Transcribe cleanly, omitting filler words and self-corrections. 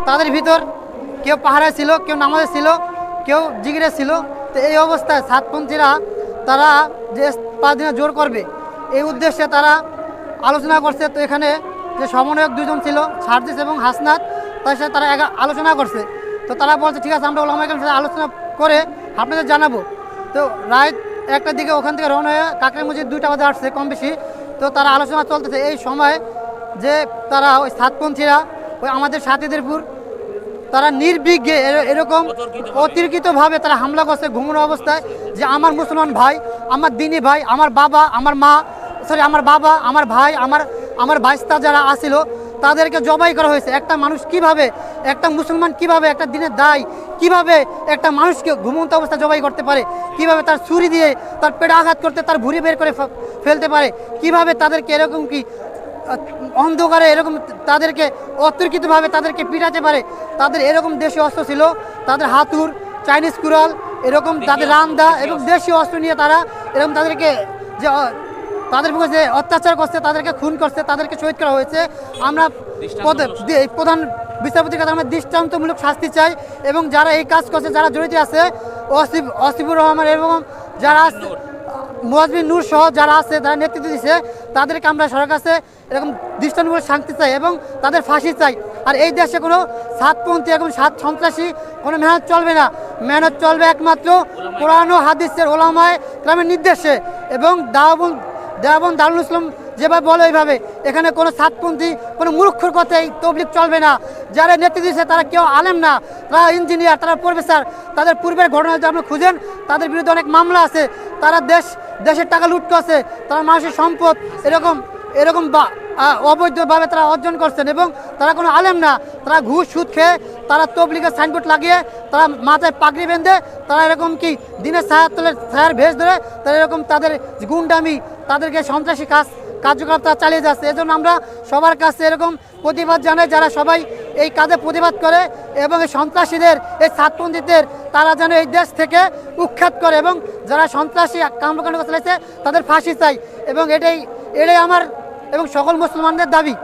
তাদের ভিতর কেউ পাহারায় ছিল, কেউ নামাজে ছিল, কেউ জিগিরে ছিল। তো এই অবস্থায় সাতপন্থীরা তারা যে 5 দিনে জোর করবে এই উদ্দেশ্যে তারা আলোচনা করছে। তো এখানে যে সমন্বয়ক 2জন ছিল, সার্জিস এবং হাসনাত, তার সাথে তারা আলোচনা করছে। তো তারা বলছে ঠিক আছে, আমরা ওলামায়ে কেরামের সাথে আলোচনা করে আপনাদের জানাবো। তো রাত 1টার দিকে ওখান থেকে রওনা হয়ে কাকরাই মসজিদ 2টা বাজে আসছে কম বেশি। তো তারা আলোচনা চলতেছে এই সময় যে তারা ওই সাতপন্থীরা ওই আমাদের সাথীদেরপুর তারা নির্বিঘ্নে এরকম অতিরিক্তভাবে তারা হামলা করছে ঘুমানো অবস্থায়, যে আমার মুসলমান ভাই, আমার দিনী ভাই, আমার বাবা, আমার মা, আমার বাবা, আমার ভাই, আমার ভাইস্তা যারা আসিল তাদেরকে জবাই করা হয়েছে। একটা মানুষ কিভাবে, একটা মুসলমান কিভাবে, একটা দিনের দায় কিভাবে একটা মানুষকে ঘুমন্ত অবস্থায় জবাই করতে পারে, কিভাবে তার ছুরি দিয়ে তার পেটে আঘাত করতে তার ভুঁড়ি বের করে ফেলতে পারে, কিভাবে তাদেরকে এরকম কি অন্ধকারে এরকম তাদেরকে অতর্কিতভাবে তাদেরকে পিটাতে পারে। তাদের এরকম দেশীয় অস্ত্র ছিল, তাদের হাতুর, চাইনিজ কুড়াল, এরকম তাদের রান্দা এবং দেশীয় অস্ত্র নিয়ে তারা এরকম তাদেরকে যে তাদের উপর যে অত্যাচার করছে, তাদেরকে খুন করছে, তাদেরকে শহীদ করা হয়েছে। আমরা প্রধান বিচারপতির কাছে আমরা দৃষ্টান্তমূলক শাস্তি চাই এবং যারা এই কাজ করছে, যারা জড়িত আছে, অসিফুর রহমান এবং যারা মুয়াজ্জিন নূর সহ যারা আছে, যারা নেতৃত্ব দিচ্ছে, তাদেরকে আমরা সরকারের কাছে এরকম দৃষ্টান্তমূলক শাস্তি চাই এবং তাদের ফাঁসি চাই। আর এই দেশে কোনো সাতপন্থী এবং সাত সন্ত্রাসী কোনো মেহনত চলবে না। মেহনত চলবে একমাত্র কোরআন ও হাদিসের ওলামায়ে কেরামের নির্দেশে এবং দেওবন্দ দারুল ইসলাম যেভাবে বলে ওইভাবে। এখানে কোনো সাতপন্থী কোনো মূর্খর কথাই তবলিগ চলবে না। যারা নেতৃত্ব দিচ্ছে তারা কেউ আলেম না, তারা ইঞ্জিনিয়ার, তারা প্রফেসর। তাদের পূর্বের ঘটনা যদি আপনি খুঁজেন, তাদের বিরুদ্ধে অনেক মামলা আছে। তারা দেশের টাকা লুট করছে, তারা মানুষের সম্পদ এরকম অবৈধভাবে তারা অর্জন করছেন এবং তারা কোনো আলেম না। তারা ঘুষ সুদ খেয়ে তারা তবলিগের সাইনবোর্ড লাগিয়ে তারা মাথায় পাগড়ি বেঁধে তারা এরকম কি দিনের ছায়ার ভেস ধরে তারা এরকম তাদের গুন্ডামি, তাদেরকে সন্ত্রাসী কার্যকলাপ তারা চালিয়ে যাচ্ছে। এজন্য আমরা সবার কাছে এরকম প্রতিবাদ জানাই, যারা সবাই এই কাজে প্রতিবাদ করে এবং এই সন্ত্রাসীদের, এই সাতপন্থীদের তারা যেন এই দেশ থেকে উৎখাত করে এবং যারা সন্ত্রাসী কর্মকাণ্ড চালাইছে তাদের ফাঁসি চাই। এবং এটাই আমার এবং সকল মুসলমানদের দাবি।